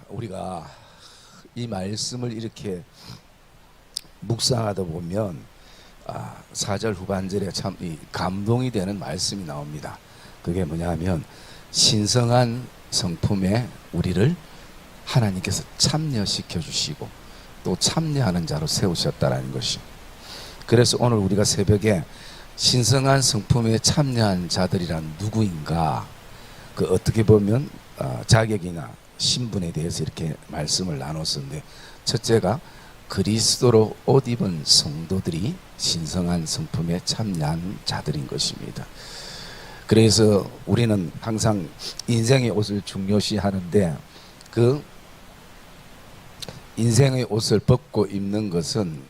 우리가 이 말씀을 이렇게 묵상하다 보면 4절 후반절에 참 감동이 되는 말씀이 나옵니다. 그게 뭐냐면 신성한 성품에 우리를 하나님께서 참여시켜 주시고 또 참여하는 자로 세우셨다라는 것이. 그래서 오늘 우리가 새벽에 신성한 성품에 참여한 자들이란 누구인가, 그 어떻게 보면 자격이나 신분에 대해서 이렇게 말씀을 나눴었는데, 첫째가 그리스도로 옷 입은 성도들이 신성한 성품에 참여한 자들인 것입니다. 그래서 우리는 항상 인생의 옷을 중요시 하는데, 그 인생의 옷을 벗고 입는 것은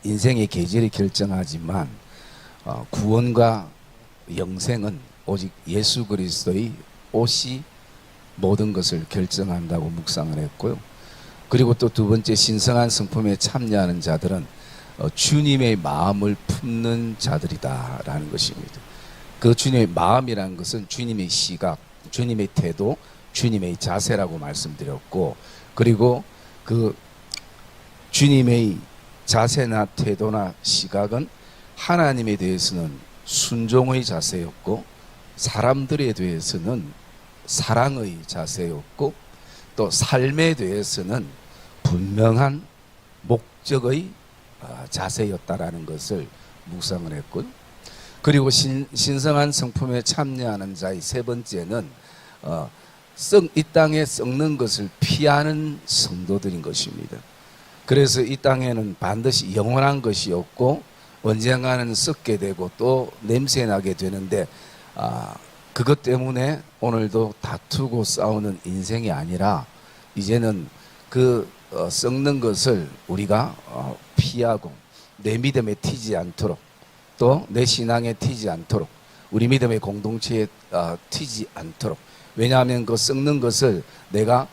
인생의 계절이 결정하지만 구원과 영생은 오직 예수 그리스도의 옷이 모든 것을 결정한다고 묵상을 했고요. 그리고 또 두 번째, 신성한 성품에 참여하는 자들은 주님의 마음을 품는 자들이다라는 것입니다. 그 주님의 마음이라는 것은 주님의 시각, 주님의 태도, 주님의 자세라고 말씀드렸고, 그리고 그 주님의 자세나 태도나 시각은 하나님에 대해서는 순종의 자세였고, 사람들에 대해서는 사랑의 자세였고, 또 삶에 대해서는 분명한 목적의 자세였다라는 것을 묵상을 했고요. 그리고 신성한 성품에 참여하는 자의 세 번째는 이 땅에 썩는 것을 피하는 성도들인 것입니다. 그래서 이 땅에는 반드시 영원한 것이 없고 언젠가는 썩게 되고 또 냄새나게 되는데, 그것 때문에 오늘도 다투고 싸우는 인생이 아니라 이제는 그 썩는 것을 우리가 피하고 내 믿음에 튀지 않도록, 또 내 신앙에 튀지 않도록, 우리 믿음의 공동체에 튀지 않도록. 왜냐하면 그 썩는 것을 내가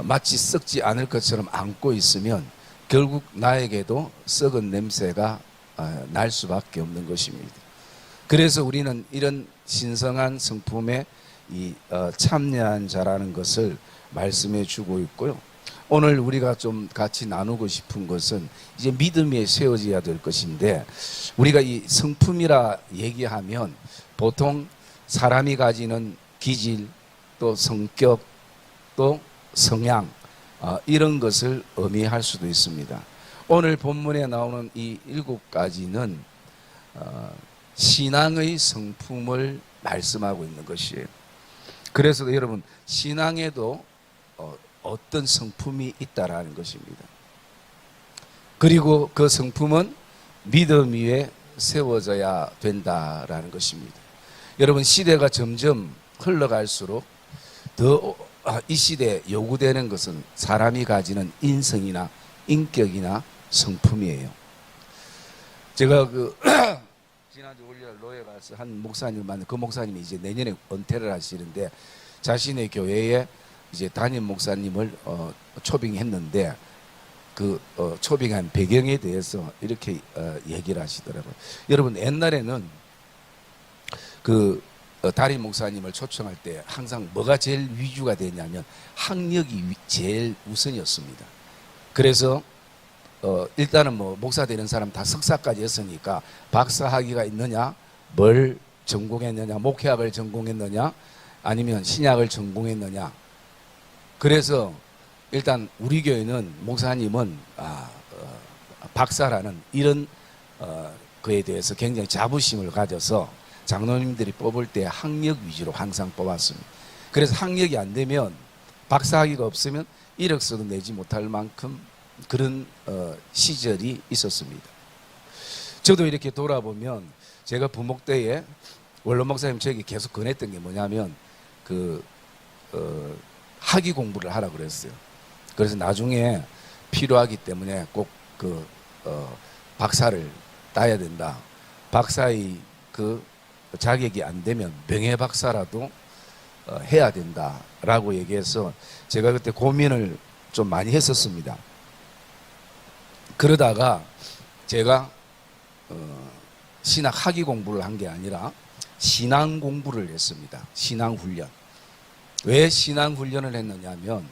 마치 썩지 않을 것처럼 안고 있으면 결국 나에게도 썩은 냄새가 날 수밖에 없는 것입니다. 그래서 우리는 이런 신성한 성품에 참여한 자라는 것을 말씀해 주고 있고요. 오늘 우리가 좀 같이 나누고 싶은 것은 이제 믿음에 세워져야 될 것인데, 우리가 이 성품이라 얘기하면 보통 사람이 가지는 기질, 또 성격, 또 성향, 이런 것을 의미할 수도 있습니다. 오늘 본문에 나오는 이 7가지는 신앙의 성품을 말씀하고 있는 것이에요. 그래서 여러분, 신앙에도 어떤 성품이 있다라는 것입니다. 그리고 그 성품은 믿음 위에 세워져야 된다라는 것입니다. 여러분, 시대가 점점 흘러갈수록 더 이 시대에 요구되는 것은 사람이 가지는 인성이나 인격이나 성품이에요. 제가 지난주 월요일 로에 가서 한 목사님을 만나, 그 목사님이 이제 내년에 은퇴를 하시는데 자신의 교회에 이제 담임 목사님을 초빙했는데, 그 초빙한 배경에 대해서 이렇게 얘기를 하시더라고요. 여러분, 옛날에는 그 담임 목사님을 초청할 때 항상 뭐가 제일 위주가 되냐면 학력이 제일 우선이었습니다. 그래서 일단은 뭐 목사 되는 사람 다 석사까지 했으니까 박사 학위가 있느냐, 뭘 전공했느냐, 목회학을 전공했느냐, 아니면 신약을 전공했느냐. 그래서 일단 우리 교회는 목사님은 박사라는 이런 그에 대해서 굉장히 자부심을 가져서 장로님들이 뽑을 때 학력 위주로 항상 뽑았습니다. 그래서 학력이 안 되면, 박사 학위가 없으면 이력서도 내지 못할 만큼 그런 시절이 있었습니다. 저도 이렇게 돌아보면 제가 부목 때에 원로 목사님 저에게 계속 권했던 게 뭐냐면 학위 공부를 하라고 그랬어요. 그래서 나중에 필요하기 때문에 꼭 박사를 따야 된다. 박사의 자격이 안 되면 명예 박사라도 해야 된다라고 얘기해서 제가 그때 고민을 좀 많이 했었습니다. 그러다가 제가 신학 학위 공부를 한 게 아니라 신앙 공부를 했습니다. 신앙 훈련. 왜 신앙 훈련을 했느냐면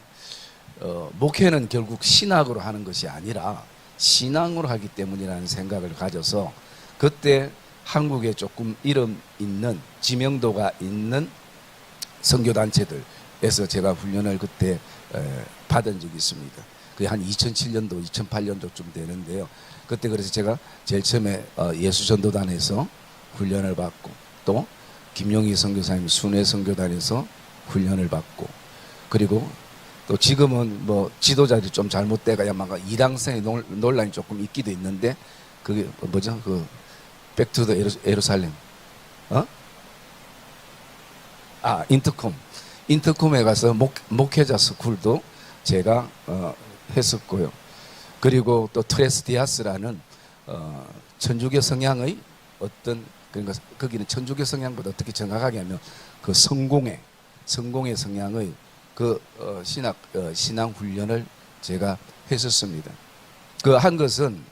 목회는 결국 신학으로 하는 것이 아니라 신앙으로 하기 때문이라는 생각을 가져서 그때 한국에 조금 이름 있는 지명도가 있는 선교단체들에서 제가 훈련을 그때 받은 적이 있습니다. 그게 한 2007년도, 2008년도쯤 되는데요. 그때 그래서 제가 제일 처음에 예수전도단에서 훈련을 받고 또 김용희 선교사님 순회 선교단에서 훈련을 받고 그리고 또 지금은 뭐 지도자들이 좀 잘못돼가 막 이당성의 논란이 조금 있기도 있는데 그게 뭐죠? 그 백투더 예루살렘 인터콤에 가서 목회자 스쿨도 제가 했었고요. 그리고 또 트레스디아스라는 천주교 성향의 어떤 그러니까 거기는 천주교 성향보다 어떻게 정확하게 하면 그 성공의 성향의 그 신앙 훈련을 제가 했었습니다. 그 한 것은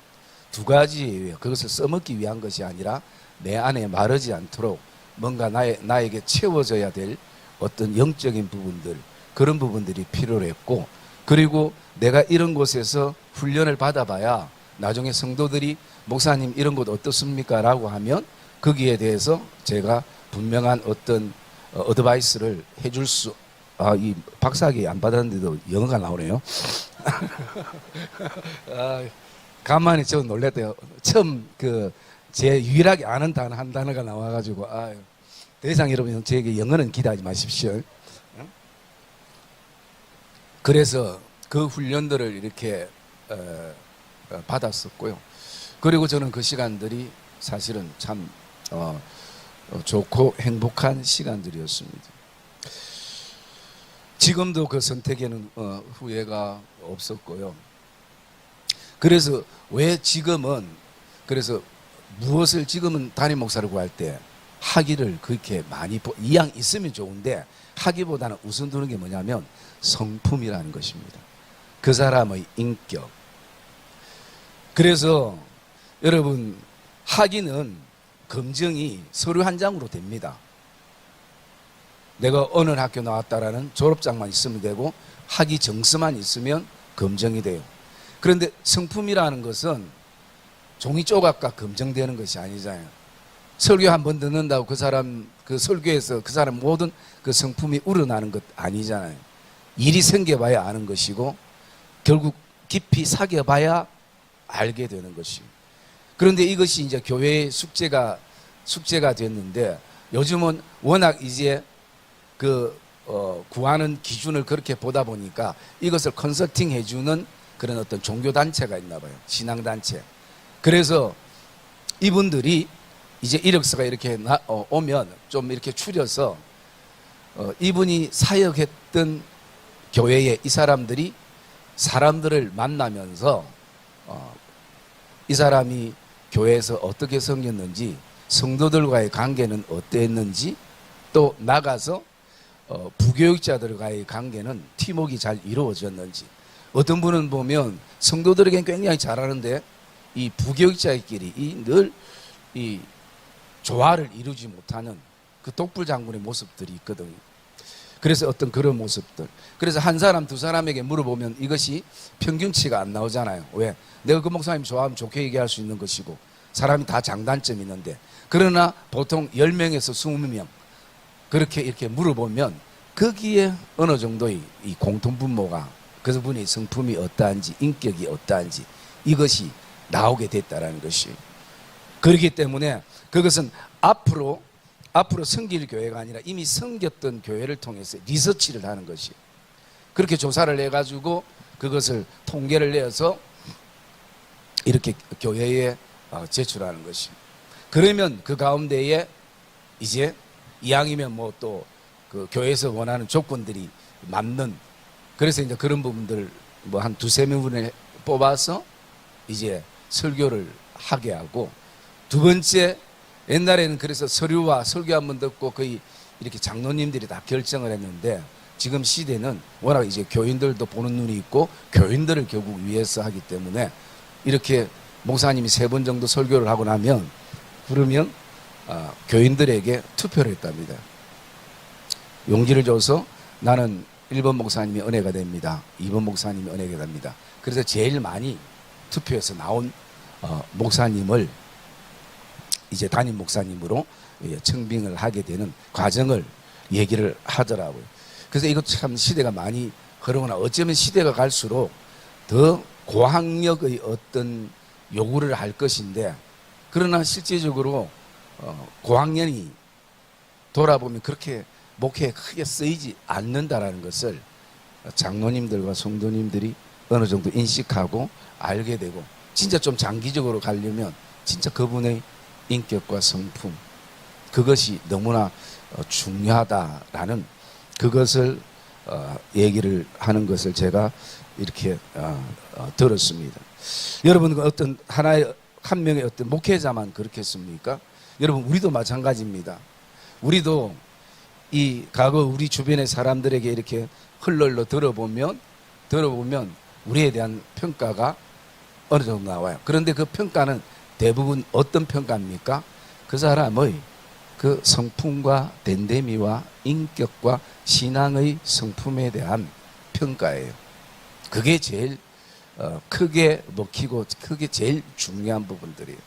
두 가지예요. 그것을 써먹기 위한 것이 아니라 내 안에 마르지 않도록 뭔가 나에게 채워져야 될 어떤 영적인 부분들 그런 부분들이 필요로 했고 그리고 내가 이런 곳에서 훈련을 받아봐야 나중에 성도들이 목사님 이런 곳 어떻습니까? 라고 하면 거기에 대해서 제가 분명한 어떤 어드바이스를 해줄 수 이 박사학위 안 받았는데도 영어가 나오네요. 가만히 저 놀랬대요. 처음 제 유일하게 아는 단어 한 단어가 나와가지고 더 이상 여러분 저에게 영어는 기대하지 마십시오. 그래서 그 훈련들을 이렇게 받았었고요. 그리고 저는 그 시간들이 사실은 참 좋고 행복한 시간들이었습니다. 지금도 그 선택에는 후회가 없었고요. 그래서 왜 지금은 그래서 무엇을 지금은 담임 목사를 구할 때 학위를 그렇게 많이 이왕 있으면 좋은데 학위보다는 우선 두는 게 뭐냐면 성품이라는 것입니다. 그 사람의 인격. 그래서 여러분 학위는 검증이 서류 한 장으로 됩니다. 내가 어느 학교 나왔다라는 졸업장만 있으면 되고 학위 정서만 있으면 검증이 돼요. 그런데 성품이라는 것은 종이 조각과 검증되는 것이 아니잖아요. 설교 한 번 듣는다고 그 사람 그 설교에서 그 사람 모든 그 성품이 우러나는 것 아니잖아요. 일이 생겨봐야 아는 것이고 결국 깊이 사귀어봐야 알게 되는 것이에요. 그런데 이것이 이제 교회의 숙제가 됐는데 요즘은 워낙 이제 구하는 기준을 그렇게 보다 보니까 이것을 컨설팅 해주는 그런 어떤 종교단체가 있나 봐요. 신앙단체. 그래서 이분들이 이제 이력서가 이렇게 오면 좀 이렇게 추려서 이분이 사역했던 교회에 이 사람들이 사람들을 만나면서 이 사람이 교회에서 어떻게 섬겼는지 성도들과의 관계는 어땠는지 또 나가서 부교육자들과의 관계는 팀워크가 잘 이루어졌는지 어떤 분은 보면 성도들에게는 굉장히 잘하는데 이 부교육자끼리 늘 이 조화를 이루지 못하는 그 독불장군의 모습들이 있거든요. 그래서 어떤 그런 모습들. 그래서 한 사람 두 사람에게 물어보면 이것이 평균치가 안 나오잖아요. 왜? 내가 그 목사님 좋아하면 좋게 얘기할 수 있는 것이고 사람이 다 장단점이 있는데 그러나 보통 10명에서 20명 그렇게 이렇게 물어보면 거기에 어느 정도의 이 공통분모가 그분의 성품이 어떠한지 인격이 어떠한지 이것이 나오게 됐다라는 것이. 그렇기 때문에 그것은 앞으로 섬길 교회가 아니라 이미 섬겼던 교회를 통해서 리서치를 하는 것이. 그렇게 조사를 해가지고 그것을 통계를 내서 이렇게 교회에 제출하는 것이. 그러면 그 가운데에 이제 이왕이면 뭐 또 그 교회에서 원하는 조건들이 맞는 그래서 이제 그런 부분들 뭐 한 두세 명분을 뽑아서 이제 설교를 하게 하고 두 번째 옛날에는 그래서 서류와 설교 한번 듣고 거의 이렇게 장로님들이 다 결정을 했는데 지금 시대는 워낙 이제 교인들도 보는 눈이 있고 교인들을 결국 위해서 하기 때문에 이렇게 목사님이 3번 정도 설교를 하고 나면 그러면 교인들에게 투표를 했답니다. 용기를 줘서 나는 1번 목사님이 은혜가 됩니다. 2번 목사님이 은혜가 됩니다. 그래서 제일 많이 투표해서 나온 목사님을 이제 담임 목사님으로 청빙을 하게 되는 과정을 얘기를 하더라고요. 그래서 이거 참 시대가 많이 흐르거나 어쩌면 시대가 갈수록 더 고학력의 어떤 요구를 할 것인데, 그러나 실제적으로 고학년이 돌아보면 그렇게 목회에 크게 쓰이지 않는다라는 것을 장로님들과 성도님들이 어느 정도 인식하고 알게 되고, 진짜 좀 장기적으로 가려면 진짜 그분의 인격과 성품, 그것이 너무나 중요하다라는 그것을 얘기를 하는 것을 제가 이렇게 들었습니다. 여러분, 어떤 하나의 한 명의 어떤 목회자만 그렇겠습니까? 여러분, 우리도 마찬가지입니다. 우리도 이 과거 우리 주변의 사람들에게 이렇게 흘러 들어보면 우리에 대한 평가가 어느 정도 나와요. 그런데 그 평가는 대부분 어떤 평가입니까? 그 사람의 그 성품과 됨됨이와 인격과 신앙의 성품에 대한 평가예요. 그게 제일 크게 먹히고 그게 제일 중요한 부분들이에요.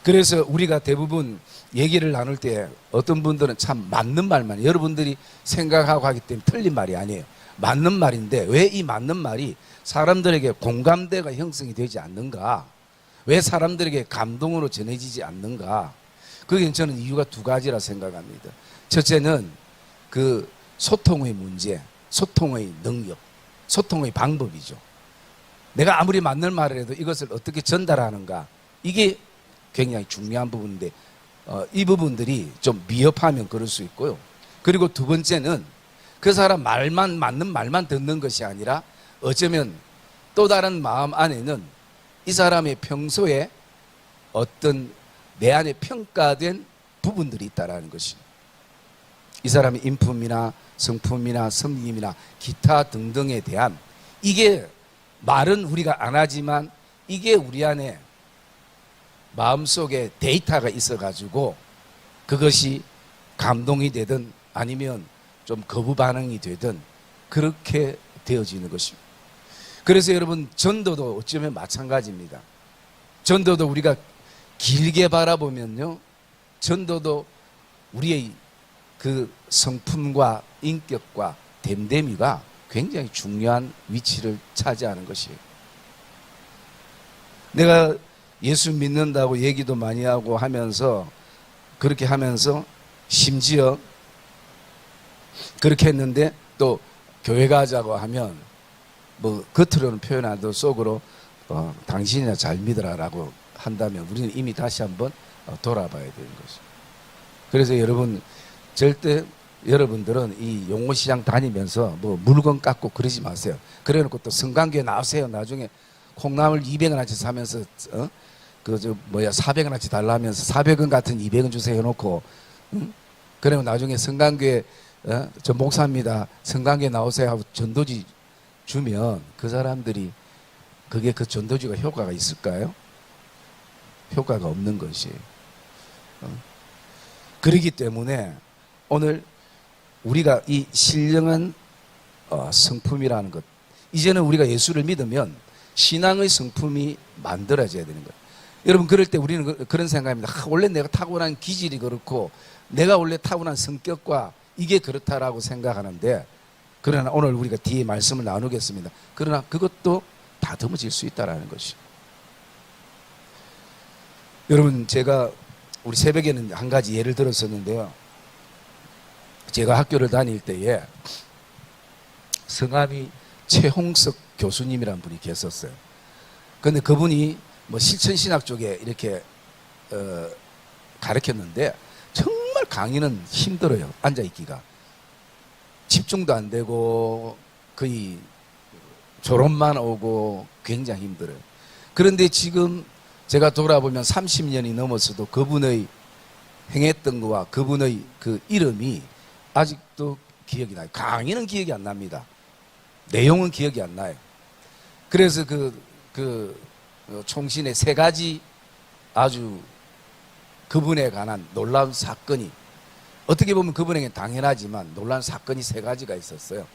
그래서 우리가 대부분 얘기를 나눌 때 어떤 분들은 참 맞는 말만, 여러분들이 생각하고 하기 때문에 틀린 말이 아니에요. 맞는 말인데 왜 이 맞는 말이 사람들에게 공감대가 형성이 되지 않는가? 왜 사람들에게 감동으로 전해지지 않는가? 그게 저는 이유가 두 가지라 생각합니다. 첫째는 그 소통의 문제, 소통의 능력, 소통의 방법이죠. 내가 아무리 맞는 말을 해도 이것을 어떻게 전달하는가, 이게 굉장히 중요한 부분인데 이 부분들이 좀 미흡하면 그럴 수 있고요. 그리고 두 번째는 그 사람 말만, 맞는 말만 듣는 것이 아니라 어쩌면 또 다른 마음 안에는 이 사람의 평소에 어떤 내 안에 평가된 부분들이 있다라는 것입니다. 이 사람의 인품이나 성품이나 섬김이나 기타 등등에 대한, 이게 말은 우리가 안 하지만 이게 우리 안에 마음속에 데이터가 있어가지고 그것이 감동이 되든 아니면 좀 거부 반응이 되든 그렇게 되어지는 것입니다. 그래서 여러분, 전도도 어쩌면 마찬가지입니다. 전도도 우리가 길게 바라보면요, 전도도 우리의 그 성품과 인격과 됨됨이가 굉장히 중요한 위치를 차지하는 것이에요. 내가 예수 믿는다고 얘기도 많이 하고 하면서, 그렇게 하면서 심지어 그렇게 했는데 또 교회 가자고 하면 뭐 겉으로는 표현 안 해도 속으로 당신이나 잘 믿으라라고 한다면 우리는 이미 다시 한번 돌아봐야 되는 것입니다. 그래서 여러분, 절대 여러분들은 이 용호시장 다니면서 뭐 물건 깎고 그러지 마세요. 그래 놓고 또 성관교회 나오세요. 나중에 콩나물 200원어치 사면서 400원어치 달라 하면서 400원 같은 200원 주세요 해놓고, 그러면 나중에 성관교회 저 목사입니다, 성관교회 나오세요 하고 전도지 주면 그 사람들이 그게 그 전도지가 효과가 있을까요? 효과가 없는 것이에요. 그렇기 때문에 오늘 우리가 이 신령한 성품이라는 것, 이제는 우리가 예수를 믿으면 신앙의 성품이 만들어져야 되는 거예요. 여러분, 그럴 때 우리는 그런 생각입니다. 원래 내가 타고난 기질이 그렇고 내가 원래 타고난 성격과 이게 그렇다라고 생각하는데, 그러나 오늘 우리가 뒤에 말씀을 나누겠습니다. 그러나 그것도 다듬어질 수 있다는 것이죠. 여러분, 제가 우리 새벽에는 한 가지 예를 들었었는데요. 제가 학교를 다닐 때에 성함이 최홍석 교수님이라는 분이 계셨어요. 그런데 그분이 뭐 실천신학 쪽에 이렇게 가르쳤는데 정말 강의는 힘들어요. 앉아있기가. 집중도 안 되고 거의 졸음만 오고 굉장히 힘들어요. 그런데 지금 제가 돌아보면 30년이 넘었어도 그분의 행했던 거와 그분의 그 이름이 아직도 기억이 나요. 강의는 기억이 안 납니다. 내용은 기억이 안 나요. 그래서 총신의 세 가지 아주 그분에 관한 놀라운 사건이 어떻게 보면 그분에게 당연하지만 놀란 사건이 세 가지가 있었어요.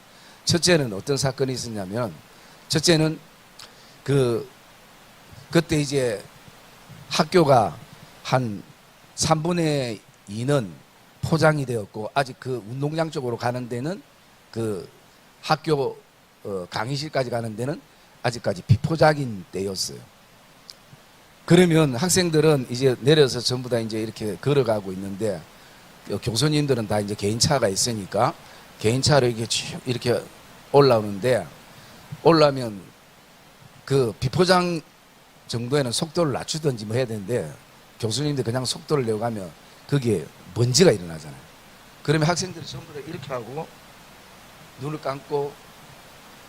첫째는 어떤 사건이 있었냐면, 첫째는 그때 이제 학교가 한 3분의 2는 포장이 되었고, 아직 그 운동장 쪽으로 가는 데는, 그 학교 강의실까지 가는 데는 아직까지 비포장인 때였어요. 그러면 학생들은 이제 내려서 전부 다 이제 이렇게 걸어가고 있는데, 교수님들은 다 이제 개인차가 있으니까 개인차로 이렇게 쭉 이렇게 올라오는데, 올라오면 그 비포장 정도에는 속도를 낮추든지 뭐 해야 되는데, 교수님들 그냥 속도를 내고 가면 거기에 먼지가 일어나잖아요. 그러면 학생들이 전부 다 이렇게 하고 눈을 감고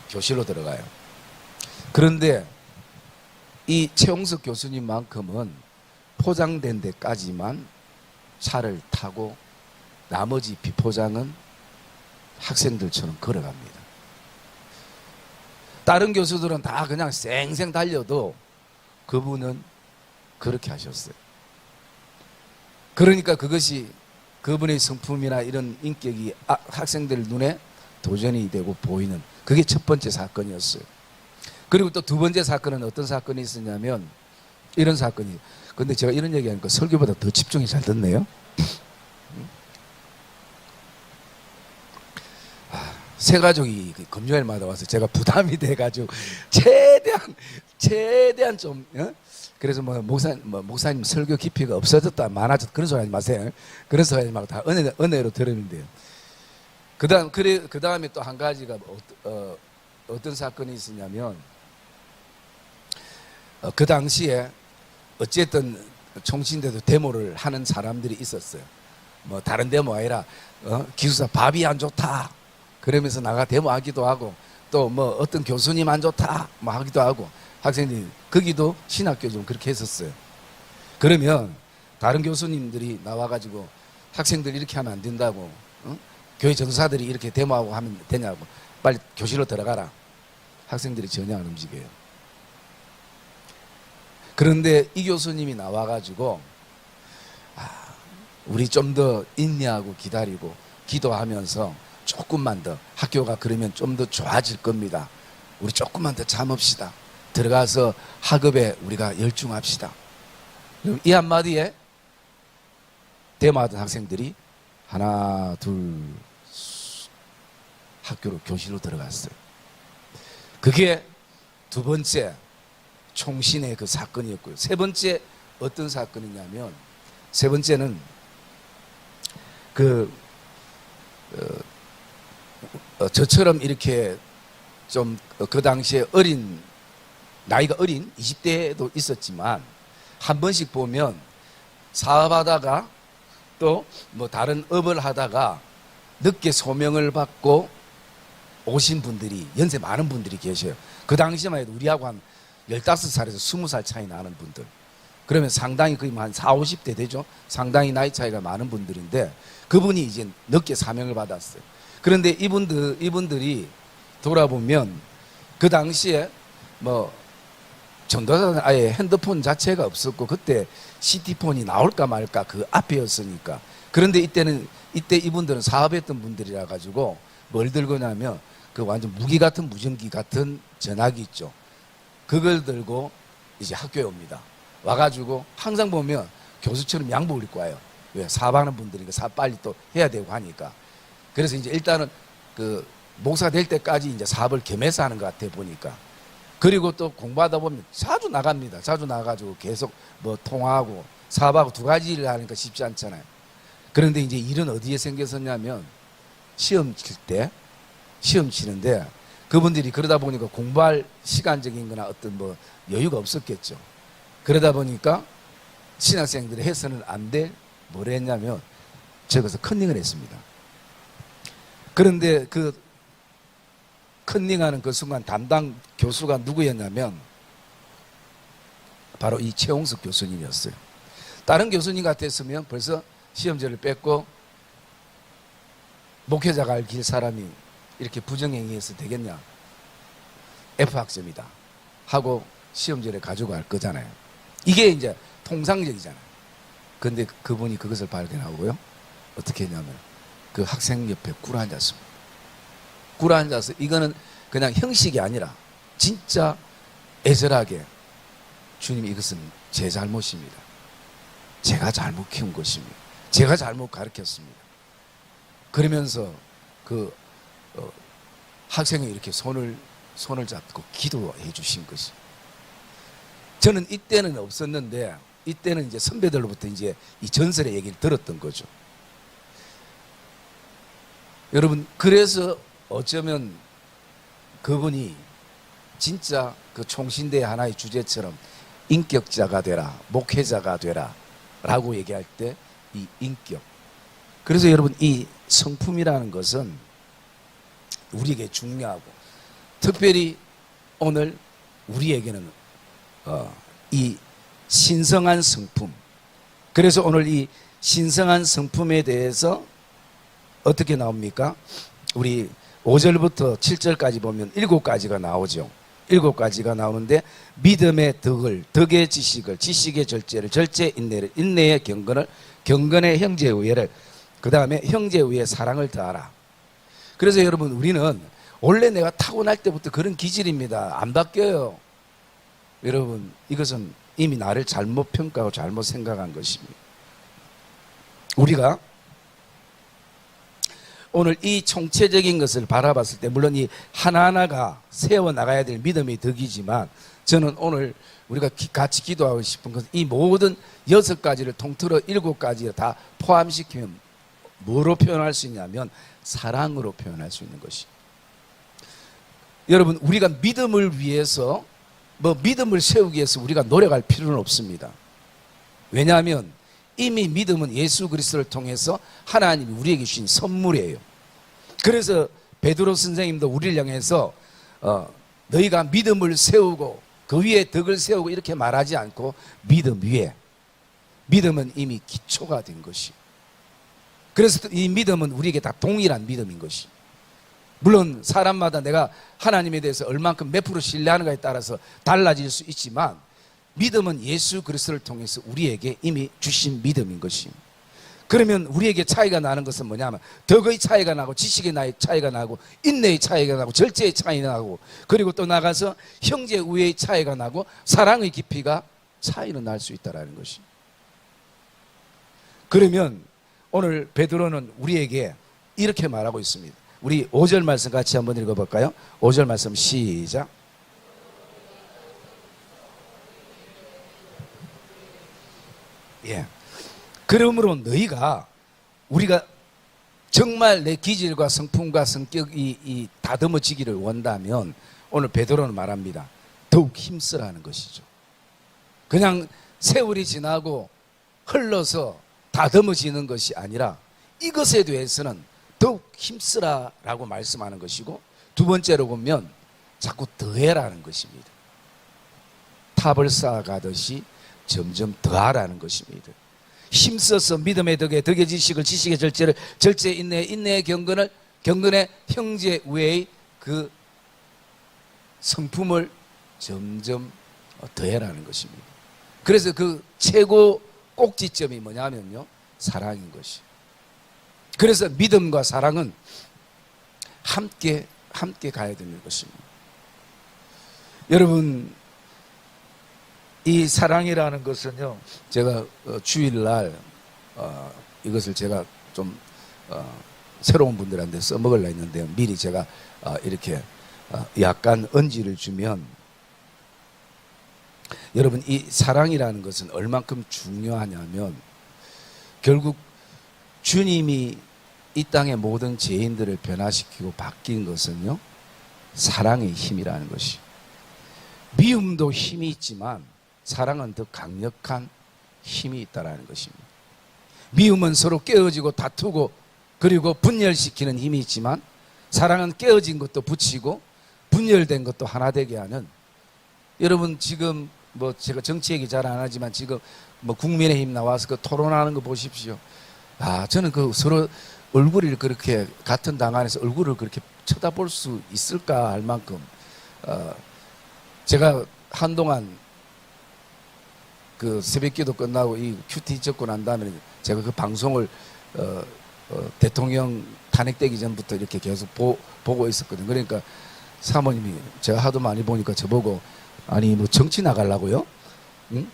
교실로 들어가요. 그런데 이 최홍석 교수님만큼은 포장된 데까지만 차를 타고 나머지 비포장은 학생들처럼 걸어갑니다. 다른 교수들은 다 그냥 쌩쌩 달려도 그분은 그렇게 하셨어요. 그러니까 그것이 그분의 성품이나 이런 인격이 학생들 눈에 도전이 되고 보이는, 그게 첫 번째 사건이었어요. 그리고 또 두 번째 사건은 어떤 사건이 있었냐면, 이런 사건이, 근데 제가 이런 얘기하니까 설교보다 더 집중이 잘 됐네요. 새 가족이 금요일마다 와서 제가 부담이 돼가지고 최대한 좀, 그래서 목사님 설교 깊이가 없어졌다 많아졌다 그런 소리 하지 마세요. 그런 소리 하지 말고 다 은혜로 들으면 돼요. 그 다음에 또 한 가지가 어떤 사건이 있었냐면, 그 당시에 어쨌든 총신대도 데모를 하는 사람들이 있었어요. 뭐 다른 데모 아니라 기숙사 밥이 안 좋다 그러면서 나가 데모하기도 하고, 또 뭐 어떤 교수님 안 좋다 뭐 하기도 하고, 학생들이 거기도 신학교 좀 그렇게 했었어요. 그러면 다른 교수님들이 나와가지고 학생들 이렇게 하면 안 된다고, 교회 전사들이 이렇게 데모하고 하면 되냐고, 빨리 교실로 들어가라. 학생들이 전혀 안 움직여요. 그런데 이 교수님이 나와가지고 우리 좀 더 인내하고 기다리고 기도하면서 조금만 더, 학교가 그러면 좀 더 좋아질 겁니다. 우리 조금만 더 참읍시다. 들어가서 학업에 우리가 열중합시다. 이 한마디에 데모하던 학생들이 하나 둘 학교로 교실로 들어갔어요. 그게 두 번째 총신의 그 사건이었고요. 세 번째 어떤 사건이냐면, 세 번째는 저처럼 이렇게 좀 그 당시에 나이가 어린 20대도 있었지만, 한 번씩 보면 사업하다가 또 뭐 다른 업을 하다가 늦게 소명을 받고 오신 분들이, 연세 많은 분들이 계셔요. 그 당시만 해도 우리하고 한 15살에서 20살 차이 나는 분들. 그러면 상당히 거의 한 40, 50대 되죠. 상당히 나이 차이가 많은 분들인데, 그분이 이제 늦게 사명을 받았어요. 그런데 이분들이 돌아보면 그 당시에 뭐 전도사는 아예 핸드폰 자체가 없었고, 그때 CT폰이 나올까 말까 그 앞이었으니까. 그런데 이때 이분들은 사업했던 분들이라 가지고 뭘 들고 나면 그 완전 무기 같은, 무전기 같은 전화기 있죠. 그걸 들고 이제 학교에 옵니다. 와가지고 항상 보면 교수처럼 양복을 입고 와요. 왜? 사업하는 분들이니까 사업 빨리 또 해야 되고 하니까. 그래서 이제 일단은 그 목사 될 때까지 이제 사업을 겸해서 하는 것 같아 보니까. 그리고 또 공부하다 보면 자주 나갑니다. 자주 나가가지고 계속 뭐 통화하고 사업하고 두 가지 일을 하니까 쉽지 않잖아요. 그런데 이제 일은 어디에 생겼었냐면, 시험 치는데 그분들이 그러다 보니까 공부할 시간적인 거나 어떤 뭐 여유가 없었겠죠. 그러다 보니까 신학생들이 해서는 안 될 뭘 했냐면, 저기서 컨닝을 했습니다. 그런데 그 컨닝하는 그 순간 담당 교수가 누구였냐면 바로 이 최홍석 교수님이었어요. 다른 교수님 같았으면 벌써 시험지를 뺐고 목회자가 알 사람이 이렇게 부정행위해서 되겠냐, F학점이다 하고 시험지를 가지고 갈 거잖아요. 이게 이제 통상적이잖아요. 근데 그분이 그것을 발견하고요, 어떻게 했냐면 그 학생 옆에 꿇어앉았습니다. 꿇어앉아서 이거는 그냥 형식이 아니라 진짜 애절하게 주님, 이것은 제 잘못입니다. 제가 잘못 키운 것입니다. 제가 잘못 가르쳤습니다. 그러면서 그 학생이 이렇게 손을 잡고 기도해 주신 것이. 저는 이때는 없었는데 이때는 이제 선배들로부터 이제 이 전설의 얘기를 들었던 거죠. 여러분, 그래서 어쩌면 그분이 진짜 그 총신대의 하나의 주제처럼 인격자가 되라, 목회자가 되라 라고 얘기할 때 이 인격. 그래서 여러분, 이 성품이라는 것은 우리에게 중요하고, 특별히 오늘 우리에게는 이 신성한 성품. 그래서 오늘 이 신성한 성품에 대해서 어떻게 나옵니까? 우리 5절부터 7절까지 보면 7가지가 나오죠. 7가지가 나오는데, 믿음의 덕을, 덕의 지식을, 지식의 절제를, 절제의 인내를, 인내의 경건을, 경건의 형제의 우애를, 그 다음에 형제의 우애에 사랑을 더하라. 그래서 여러분, 우리는 원래 내가 타고날 때부터 그런 기질입니다. 안 바뀌어요. 여러분, 이것은 이미 나를 잘못 평가하고 잘못 생각한 것입니다. 우리가 오늘 이 총체적인 것을 바라봤을 때, 물론 이 하나하나가 세워나가야 될 믿음의 덕이지만, 저는 오늘 우리가 같이 기도하고 싶은 것은 이 모든 6가지를 통틀어 7가지를 다 포함시키면 뭐로 표현할 수 있냐면 사랑으로 표현할 수 있는 것이. 여러분, 우리가 믿음을 위해서 믿음을 세우기 위해서 우리가 노력할 필요는 없습니다. 왜냐하면 이미 믿음은 예수 그리스도를 통해서 하나님이 우리에게 주신 선물이에요. 그래서 베드로 선생님도 우리를 향해서 너희가 믿음을 세우고 그 위에 덕을 세우고 이렇게 말하지 않고, 믿음 위에, 믿음은 이미 기초가 된 것이. 그래서 이 믿음은 우리에게 다 동일한 믿음인 것이. 물론 사람마다 내가 하나님에 대해서 얼만큼 몇 프로 신뢰하는가에 따라서 달라질 수 있지만, 믿음은 예수 그리스도를 통해서 우리에게 이미 주신 믿음인 것입니다. 그러면 우리에게 차이가 나는 것은 뭐냐면, 덕의 차이가 나고, 지식의 차이가 나고, 인내의 차이가 나고, 절제의 차이가 나고, 그리고 또 나가서 형제 우애의 차이가 나고, 사랑의 깊이가 차이는 날 수 있다는 것이. 그러면 오늘 베드로는 우리에게 이렇게 말하고 있습니다. 우리 5절 말씀 같이 한번 읽어볼까요? 5절 말씀 시작. 예. 그러므로 너희가, 우리가 정말 내 기질과 성품과 성격이 다듬어지기를 원다면, 오늘 베드로는 말합니다. 더욱 힘쓰라는 것이죠. 그냥 세월이 지나고 흘러서 다듬어지는 것이 아니라 이것에 대해서는 더욱 힘쓰라라고 말씀하는 것이고, 두 번째로 보면 자꾸 더해라는 것입니다. 탑을 쌓아가듯이 점점 더하라는 것입니다. 힘써서 믿음의 덕에, 덕의 지식을, 지식의 절제를, 절제의 인내, 인내의 경건을, 경건의 형제 우애의 그 성품을 점점 더해라는 것입니다. 그래서 그 최고 꼭지점이 뭐냐면요, 사랑인 것이. 그래서 믿음과 사랑은 함께 가야 되는 것입니다. 여러분, 이 사랑이라는 것은요, 제가 주일날 이것을 제가 좀 새로운 분들한테 써먹으려 했는데, 미리 제가 이렇게 약간 언지를 주면, 여러분, 이 사랑이라는 것은 얼만큼 중요하냐면, 결국 주님이 이 땅의 모든 죄인들을 변화시키고 바뀐 것은요, 사랑의 힘이라는 것이. 미움도 힘이 있지만 사랑은 더 강력한 힘이 있다는 것입니다. 미움은 서로 깨어지고 다투고 그리고 분열시키는 힘이 있지만, 사랑은 깨어진 것도 붙이고 분열된 것도 하나 되게 하는. 여러분, 지금 제가 정치 얘기 잘 안 하지만 지금 국민의힘 나와서 그 토론하는 거 보십시오. 저는 그 서로 얼굴을 그렇게, 같은 당 안에서 얼굴을 그렇게 쳐다볼 수 있을까 할 만큼, 제가 한동안 그 새벽기도 끝나고 이 큐티 접고 난 다음에 제가 그 방송을 대통령 탄핵되기 전부터 이렇게 계속 보고 있었거든요. 그러니까 사모님이 제가 하도 많이 보니까 저보고 아니 뭐 정치 나가려고요? 응?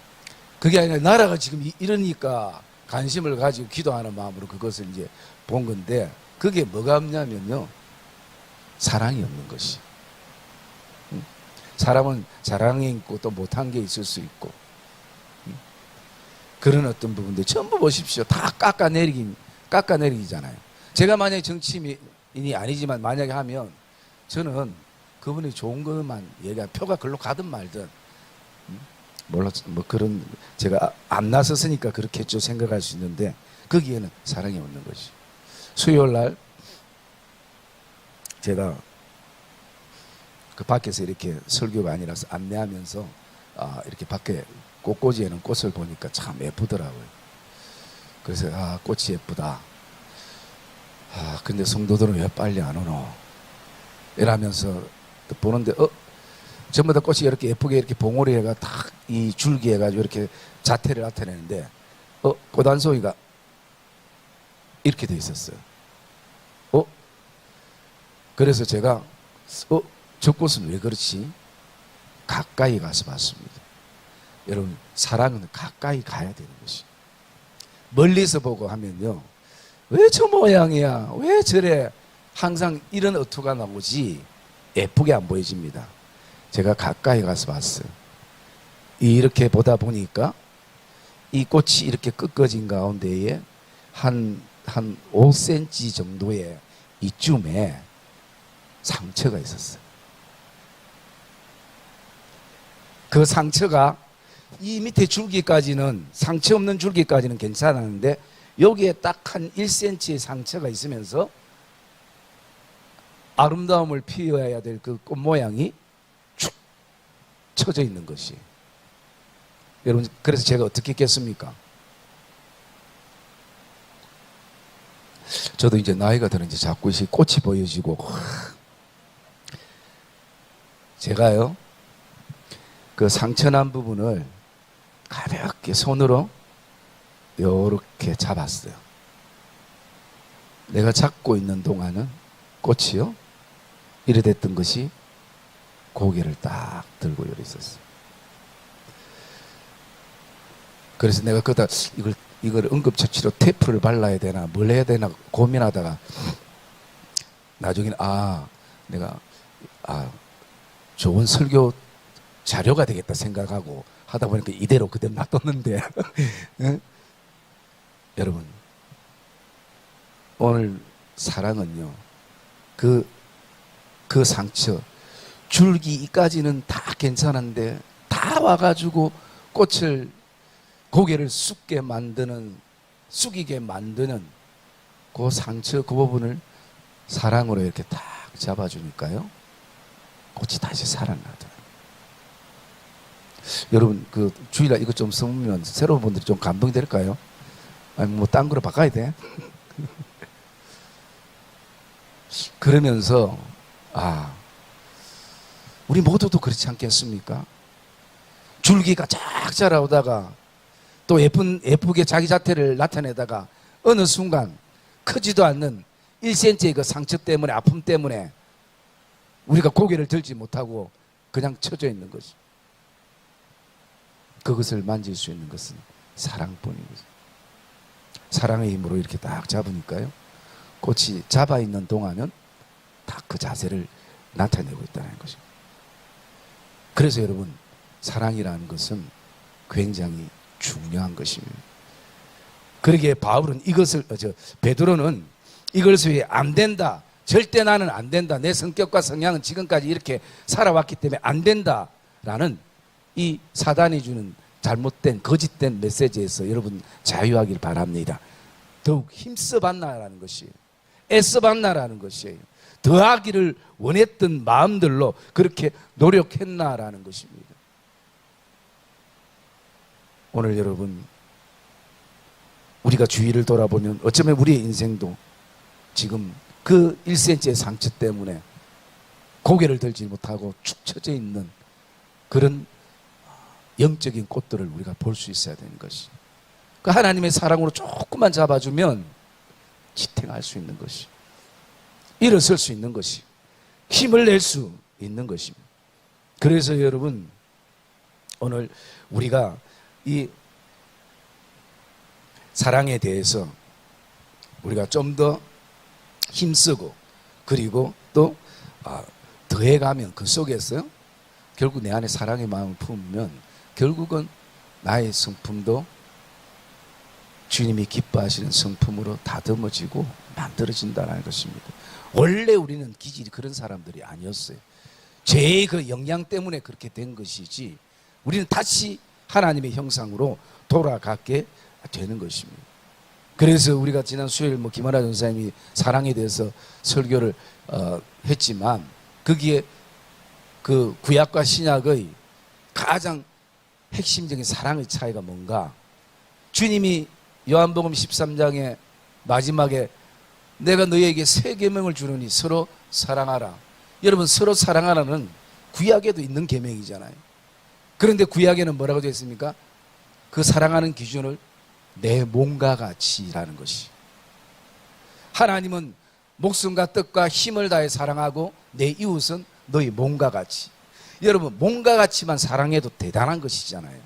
그게 아니라 나라가 지금 이러니까 관심을 가지고 기도하는 마음으로 그것을 이제 본 건데 그게 뭐가 없냐면요. 사랑이 없는 것이. 응? 사람은 자랑이 있고 또 못한 게 있을 수 있고 응? 그런 어떤 부분들 전부 보십시오. 다 깎아내리기잖아요. 제가 만약에 정치인이 아니지만 만약에 하면 저는 그분이 좋은 것만 얘기하 표가 글로 가든 말든 몰라 뭐 그런 제가 안 나섰으니까 그렇겠죠 생각할 수 있는데 거기에는 사랑이 없는 것이. 수요일 날 제가 그 밖에서 이렇게 설교가 아니라서 안내하면서 이렇게 밖에 꽃꽂이에는 꽃을 보니까 참 예쁘더라고요. 그래서 꽃이 예쁘다. 근데 성도들은 왜 빨리 안 오노? 이러면서 보는데 전부 다 꽃이 이렇게 예쁘게 이렇게 봉오리 해가 딱 이 줄기 해가지고 이렇게 자태를 나타내는데 꽃 한 송이가 이렇게 돼 있었어요. 그래서 제가 저 꽃은 왜 그렇지? 가까이 가서 봤습니다. 여러분 사랑은 가까이 가야 되는 것이. 멀리서 보고 하면요. 왜 저 모양이야? 왜 저래? 항상 이런 어투가 나오지 예쁘게 안 보여집니다. 제가 가까이 가서 봤어요. 이렇게 보다 보니까 이 꽃이 이렇게 꺾어진 가운데에 한 5cm 정도의 이쯤에 상처가 있었어요. 그 상처가 이 밑에 줄기까지는 상처 없는 줄기까지는 괜찮았는데 여기에 딱 한 1cm의 상처가 있으면서 아름다움을 피워야 될 그 꽃 모양이 축 처져 있는 것이. 여러분 그래서 제가 어떻게 했겠습니까? 저도 이제 나이가 들은지 자꾸 이 꽃이 보여지고 제가요 그 상처난 부분을 가볍게 손으로 요렇게 잡았어요. 내가 잡고 있는 동안은 꽃이요 이래 됐던 것이 고개를 딱 들고 이래 있었어요. 그래서 내가 그다 이걸 응급처치로 테이프를 발라야 되나 뭘 해야 되나 고민하다가 나중에는 내가 좋은 설교 자료가 되겠다 생각하고 하다 보니까 이대로 그대로 놔뒀는데 여러분 오늘 사랑은요 그 상처 줄기까지는 다 괜찮은데 다 와가지고 꽃을 고개를 숙이게 만드는 그 상처 그 부분을 사랑으로 이렇게 딱 잡아주니까요 꽃이 다시 살아나더라고요. 여러분 그 주일날 이거 좀 써보면 새로운 분들이 좀 감동될까요? 아니 뭐 딴 거로 바꿔야 돼? 그러면서 우리 모두도 그렇지 않겠습니까? 줄기가 쫙 자라오다가 또 예쁘게 자기 자태를 나타내다가 어느 순간 크지도 않는 1cm의 그 상처 때문에 아픔 때문에 우리가 고개를 들지 못하고 그냥 처져 있는 것이. 그것을 만질 수 있는 것은 사랑뿐인 거죠. 사랑의 힘으로 이렇게 딱 잡으니까요 꽃이 잡아 있는 동안은 딱 그 자세를 나타내고 있다는 것입니다. 그래서 여러분 사랑이라는 것은 굉장히 중요한 것입니다. 그러기에 바울은 베드로는 이것을 안 된다. 절대 나는 안 된다. 내 성격과 성향은 지금까지 이렇게 살아왔기 때문에 안 된다라는 이 사단이 주는 잘못된 거짓된 메시지에서 여러분 자유하길 바랍니다. 더욱 힘써 봤나라는 것이에요. 애써 봤나라는 것이에요. 더하기를 원했던 마음들로 그렇게 노력했나라는 것입니다. 오늘 여러분 우리가 주위를 돌아보면 어쩌면 우리의 인생도 지금 그 1cm의 상처 때문에 고개를 들지 못하고 축 처져 있는 그런 영적인 꽃들을 우리가 볼 수 있어야 되는 것이. 그 하나님의 사랑으로 조금만 잡아주면 지탱할 수 있는 것이, 일어설 수 있는 것이, 힘을 낼 수 있는 것입니다. 그래서 여러분, 오늘 우리가 이 사랑에 대해서 우리가 좀 더 힘쓰고, 그리고 또 더해가면 그 속에서 결국 내 안에 사랑의 마음을 품으면 결국은 나의 성품도 주님이 기뻐하시는 성품으로 다듬어지고 만들어진다는 것입니다. 원래 우리는 기질이 그런 사람들이 아니었어요. 죄의 그 영향 때문에 그렇게 된 것이지, 우리는 다시 하나님의 형상으로 돌아가게 되는 것입니다. 그래서 우리가 지난 수요일 김하나 전사님이 사랑에 대해서 설교를 했지만, 거기에 그 구약과 신약의 가장 핵심적인 사랑의 차이가 뭔가, 주님이 요한복음 13장의 마지막에 내가 너희에게 새 계명을 주노니 서로 사랑하라. 여러분, 서로 사랑하라는 구약에도 있는 계명이잖아요. 그런데 구약에는 뭐라고 되어 있습니까? 그 사랑하는 기준을 내 몸과 같이라는 것이. 하나님은 목숨과 뜻과 힘을 다해 사랑하고 내 이웃은 너희 몸과 같이. 여러분, 몸과 같이만 사랑해도 대단한 것이잖아요.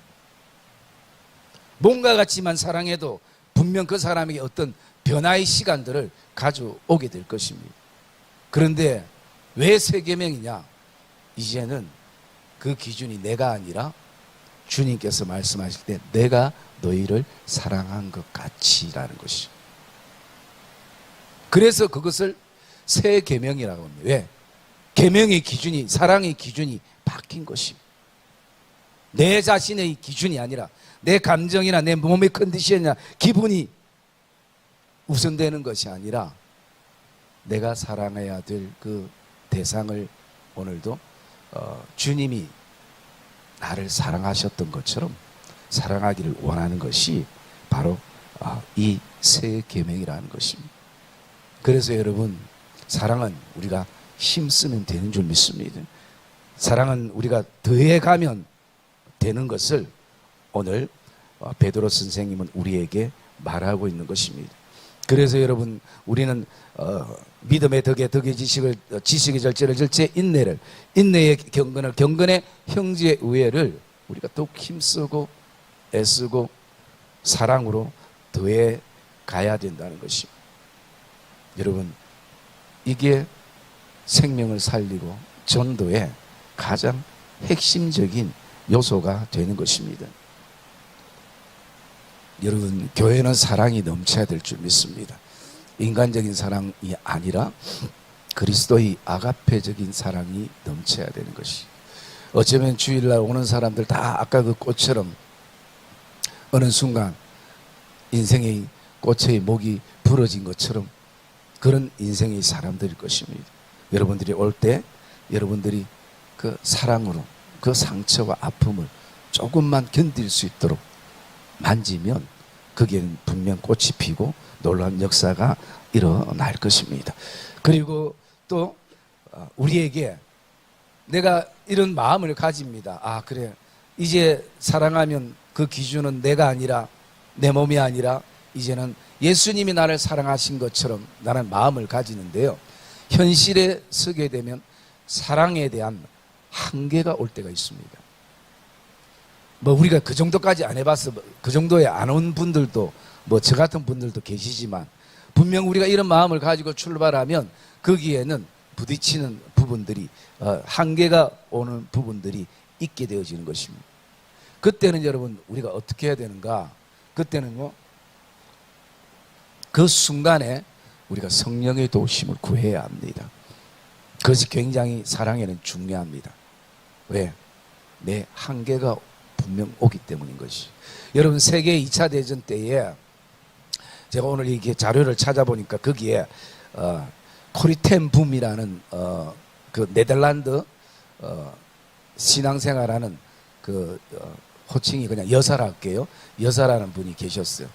몸과 같이만 사랑해도 분명 그 사람에게 어떤 변화의 시간들을 가져오게 될 것입니다. 그런데 왜 새 계명이냐? 이제는 그 기준이 내가 아니라 주님께서 말씀하실 때 내가 너희를 사랑한 것 같이라는 것이죠. 그래서 그것을 새 계명이라고 합니다. 왜? 계명의 기준이, 사랑의 기준이 바뀐 것입니다. 내 자신의 기준이 아니라 내 감정이나 내 몸의 컨디션이나 기분이 우선되는 것이 아니라 내가 사랑해야 될 그 대상을 오늘도 주님이 나를 사랑하셨던 것처럼 사랑하기를 원하는 것이 바로 이 새 계명이라는 것입니다. 그래서 여러분, 사랑은 우리가 힘쓰면 되는 줄 믿습니다. 사랑은 우리가 더해가면 되는 것을 오늘 베드로 선생님은 우리에게 말하고 있는 것입니다. 그래서 여러분, 우리는 믿음의 덕에 지식의 절제를 절제, 인내의 경건의 형제의 우애를 우리가 더욱 힘쓰고 애쓰고 사랑으로 더해 가야 된다는 것입니다. 여러분, 이게 생명을 살리고 전도의 가장 핵심적인 요소가 되는 것입니다. 여러분, 교회는 사랑이 넘쳐야 될 줄 믿습니다. 인간적인 사랑이 아니라 그리스도의 아가페적인 사랑이 넘쳐야 되는 것이. 어쩌면 주일날 오는 사람들 다 아까 그 꽃처럼 어느 순간 인생의 꽃의 목이 부러진 것처럼 그런 인생의 사람들일 것입니다. 여러분들이 올 때 여러분들이 그 사랑으로 그 상처와 아픔을 조금만 견딜 수 있도록 만지면 거기에는 분명 꽃이 피고 놀라운 역사가 일어날 것입니다. 그리고 또 우리에게 내가 이런 마음을 가집니다. 그래, 이제 사랑하면 그 기준은 내가 아니라 내 몸이 아니라 이제는 예수님이 나를 사랑하신 것처럼 나는 마음을 가지는데요, 현실에 서게 되면 사랑에 대한 한계가 올 때가 있습니다. 우리가 그 정도까지 안 해봐서 그 정도에 안 온 분들도 저 같은 분들도 계시지만, 분명 우리가 이런 마음을 가지고 출발하면 거기에는 부딪히는 부분들이 한계가 오는 부분들이 있게 되어지는 것입니다. 그때는 여러분, 우리가 어떻게 해야 되는가? 그때는 그 순간에 우리가 성령의 도우심을 구해야 합니다. 그것이 굉장히 사랑에는 중요합니다. 왜? 내 한계가 분명 오기 때문인 것이. 여러분, 세계 2차 대전 때에 제가 오늘 이렇게 자료를 찾아보니까 거기에 코리텐 붐이라는 그 네덜란드 신앙생활하는 그 호칭이 그냥 여사라 할게요. 여사라는 분이 계셨어요.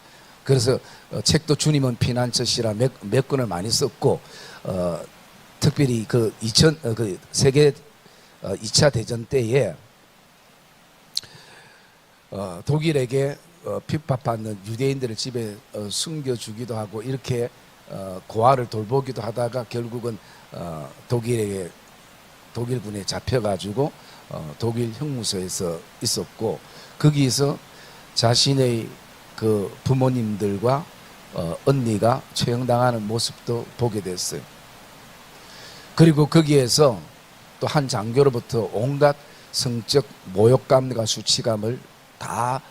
그래서 책도 주님은 피난처시라 몇 권을 많이 썼고, 특별히 그 세계 2차 대전 때에 독일에게 핍박받는 유대인들을 집에 숨겨주기도 하고 이렇게 고아를 돌보기도 하다가 결국은 독일군에 잡혀가지고 독일 형무소에서 있었고, 거기에서 자신의 그 부모님들과 언니가 처형당하는 모습도 보게 됐어요. 그리고 거기에서 또 한 장교로부터 온갖 성적 모욕감과 수치감을 다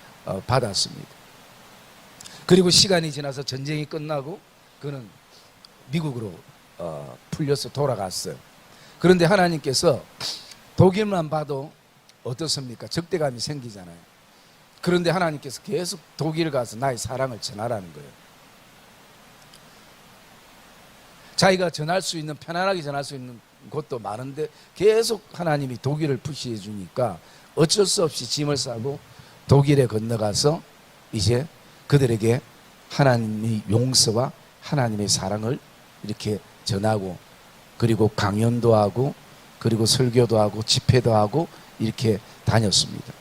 받았습니다. 그리고 시간이 지나서 전쟁이 끝나고 그는 미국으로 풀려서 돌아갔어요. 그런데 하나님께서 독일만 봐도 어떻습니까? 적대감이 생기잖아요. 그런데 하나님께서 계속 독일 가서 나의 사랑을 전하라는 거예요. 자기가 전할 수 있는, 편안하게 전할 수 있는 곳도 많은데 계속 하나님이 독일을 푸시해 주니까 어쩔 수 없이 짐을 싸고 독일에 건너가서 이제 그들에게 하나님의 용서와 하나님의 사랑을 이렇게 전하고, 그리고 강연도 하고, 그리고 설교도 하고, 집회도 하고 이렇게 다녔습니다.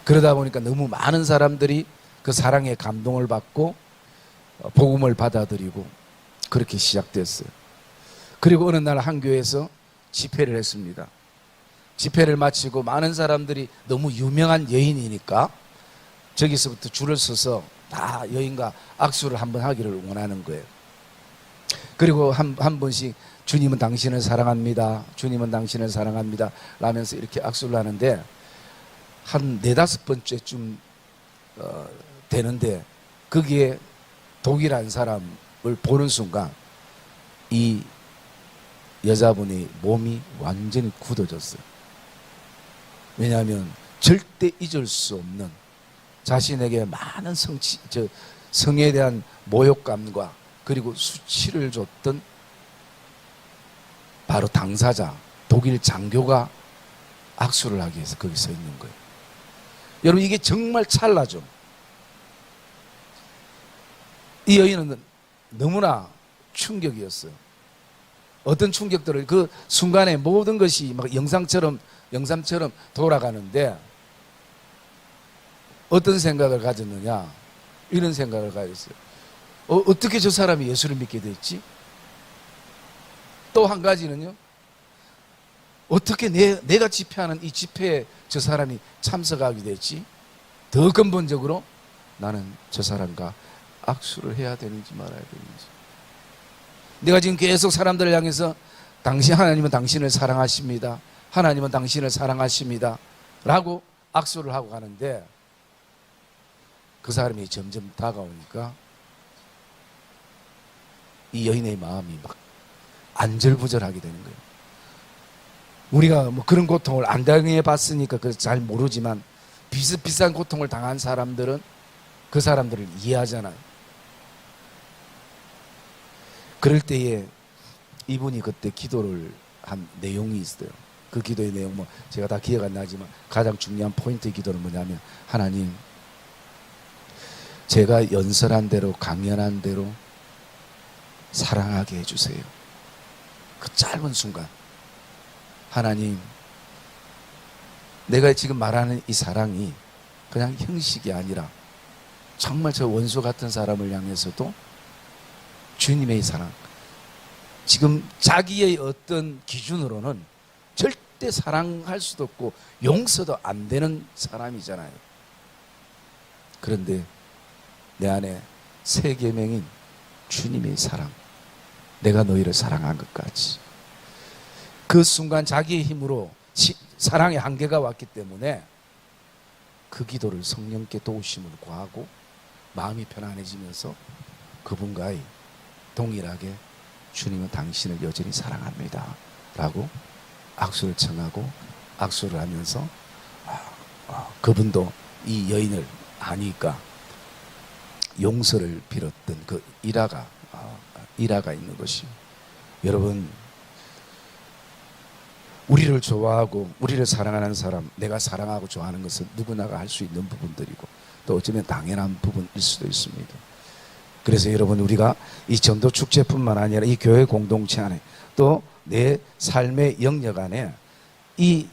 그러다 보니까 너무 많은 사람들이 그 사랑에 감동을 받고 복음을 받아들이고 그렇게 시작됐어요. 그리고 어느 날 한 교회에서 집회를 했습니다. 집회를 마치고 많은 사람들이 너무 유명한 여인이니까 저기서부터 줄을 서서 다 여인과 악수를 한번 하기를 원하는 거예요. 그리고 한 번씩 주님은 당신을 사랑합니다, 주님은 당신을 사랑합니다 라면서 이렇게 악수를 하는데 한 4-5번째쯤 되는데 거기에 독일 한 사람을 보는 순간 이 여자분의 몸이 완전히 굳어졌어요. 왜냐하면 절대 잊을 수 없는 자신에게 많은 성에 대한 모욕감과 그리고 수치를 줬던 바로 당사자 독일 장교가 악수를 하기 위해서 거기 서 있는 거예요. 여러분, 이게 정말 찰나죠. 이 여인은 너무나 충격이었어요. 어떤 충격들을, 그 순간에 모든 것이 막 영상처럼 돌아가는데 어떤 생각을 가졌느냐, 이런 생각을 가졌어요. 어떻게 저 사람이 예수를 믿게 됐지? 또 한 가지는요, 어떻게 내가 집회하는 이 집회에 저 사람이 참석하게 됐지? 더 근본적으로 나는 저 사람과 악수를 해야 되는지 말아야 되는지, 내가 지금 계속 사람들을 향해서 하나님은 당신을 사랑하십니다, 하나님은 당신을 사랑하십니다 라고 악수를 하고 가는데 그 사람이 점점 다가오니까 이 여인의 마음이 막 안절부절하게 되는 거예요. 우리가 뭐 그런 고통을 안 당해 봤으니까 잘 모르지만 비슷비슷한 고통을 당한 사람들은 그 사람들을 이해하잖아요. 그럴 때에 이분이 그때 기도를 한 내용이 있어요. 그 기도의 내용 뭐 제가 다 기억 안 나지만 가장 중요한 포인트 기도는 뭐냐면, 하나님, 제가 연설한 대로 강연한 대로 사랑하게 해주세요. 그 짧은 순간, 하나님, 내가 지금 말하는 이 사랑이 그냥 형식이 아니라 정말 저 원수 같은 사람을 향해서도 주님의 사랑, 지금 자기의 어떤 기준으로는 절대 사랑할 수도 없고 용서도 안 되는 사람이잖아요. 그런데 내 안에 새 계명인 주님의 사랑, 내가 너희를 사랑한 것까지, 그 순간 자기의 힘으로 사랑의 한계가 왔기 때문에 그 기도를 성령께 도우심을 구하고 마음이 편안해지면서 그분과의 동일하게 주님은 당신을 여전히 사랑합니다 라고 악수를 청하고 악수를 하면서 그분도 이 여인을 아니까 용서를 빌었던 그 일화가 있는 것이, 여러분, 우리를 좋아하고 우리를 사랑하는 사람, 내가 사랑하고 좋아하는 것은 누구나가 할 수 있는 부분들이고 또 어쩌면 당연한 부분일 수도 있습니다. 그래서 여러분, 우리가 이 전도 축제뿐만 아니라 이 교회 공동체 안에 또 내 삶의 영역 안에 이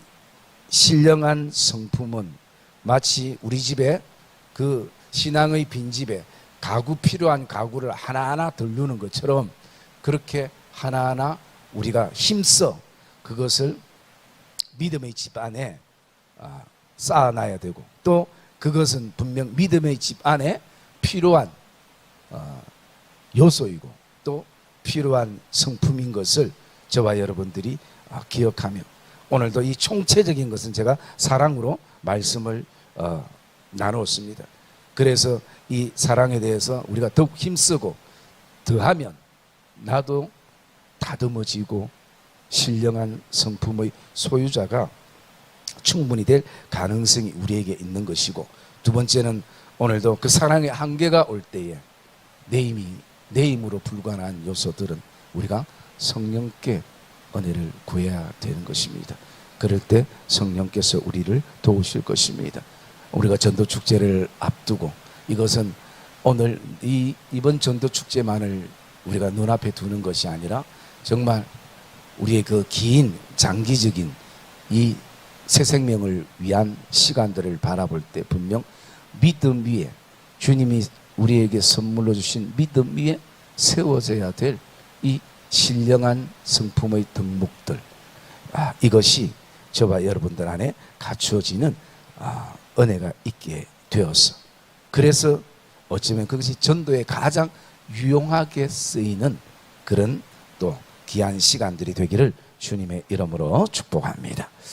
신령한 성품은 마치 우리 집에 그 신앙의 빈집에 가구 필요한 가구를 하나하나 들르는 것처럼 그렇게 하나하나 우리가 힘써 그것을 믿음의 집 안에 쌓아놔야 되고, 또 그것은 분명 믿음의 집 안에 필요한 요소이고 또 필요한 성품인 것을 저와 여러분들이 기억하며, 오늘도 이 총체적인 것은 제가 사랑으로 말씀을 나누었습니다. 그래서 이 사랑에 대해서 우리가 더욱 힘쓰고 더하면 나도 다듬어지고 신령한 성품의 소유자가 충분히 될 가능성이 우리에게 있는 것이고, 두 번째는 오늘도 그 사랑의 한계가 올 때에 내 힘으로 불가능한 요소들은 우리가 성령께 은혜를 구해야 되는 것입니다. 그럴 때 성령께서 우리를 도우실 것입니다. 우리가 전도축제를 앞두고, 이것은 오늘 이번 전도축제만을 우리가 눈앞에 두는 것이 아니라 정말 우리의 그 긴 장기적인 이 새 생명을 위한 시간들을 바라볼 때 분명 믿음 위에, 주님이 우리에게 선물로 주신 믿음 위에 세워져야 될 이 신령한 성품의 덕목들, 이것이 저와 여러분들 안에 갖추어지는 은혜가 있게 되어서, 그래서 어쩌면 그것이 전도에 가장 유용하게 쓰이는 그런 또 귀한 시간들이 되기를 주님의 이름으로 축복합니다.